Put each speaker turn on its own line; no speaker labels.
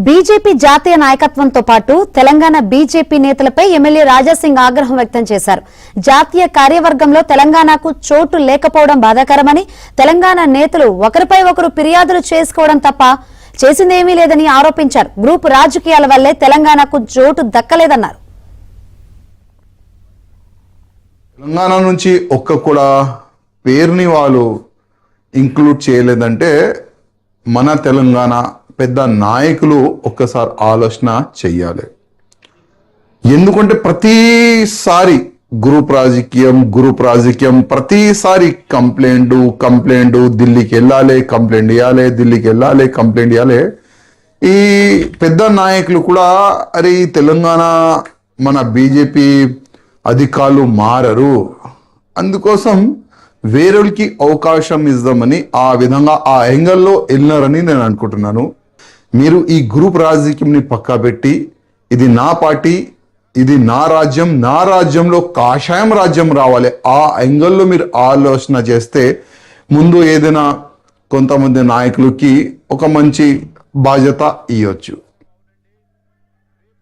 BJP జాతీయ నాయకత్వంతో పాటు Telangana BJP నేతలపై ఎమ్మెల్యే రాజాసింగ్ ఆగ్రహం వ్యక్తం చేశారు. జాతీయ కార్యవర్గంలో తెలంగాణకు చోటు లేకపోవడం బాధాకరమని, తెలంగాణ నేతలు ఒకరిపై ఒకరు ఫిర్యాదులు చేసుకోవడం తప్ప చేసిందేమీ లేదని ఆరోపించారు. గ్రూప్ రాజకీయాల వల్లే తెలంగాణకు చోటు దక్కలేదన్నారు.
తెలంగాణ నుంచి ఒక్క కూడా పేరుని వాళ్ళు ఇంక్లూడ్ చేయలేదంటే మన తెలంగాణ పెద్ద నాయకులు ఒక్కసారి ఆలోచన చెయ్యాలి. ఎందుకంటే ప్రతిసారి గ్రూప్ రాజకీయం ప్రతిసారి కంప్లైంట్ ఢిల్లీకి వెళ్ళాలి, కంప్లైంట్ ఇవ్వాలి. ఈ పెద్ద నాయకులు కూడా అరే తెలంగాణ మన బీజేపీ అధికారులు మారరు, అందుకోసం వేరేకి అవకాశం ఇద్దామని ఆ విధంగా ఆ యాంగిల్లో వెళ్ళినారని నేను అనుకుంటున్నాను. మీరు ఈ గ్రూప్ రాజకీయంని పక్కా పెట్టి ఇది నా పార్టీ, ఇది నా రాజ్యంలో కాషాయం రాజ్యం రావాలి, ఆ యాంగిల్లో మీరు ఆలోచన చేస్తే ముందు ఏదైనా కొంతమంది నాయకులకి ఒక మంచి బాధ్యత ఇవ్వచ్చు.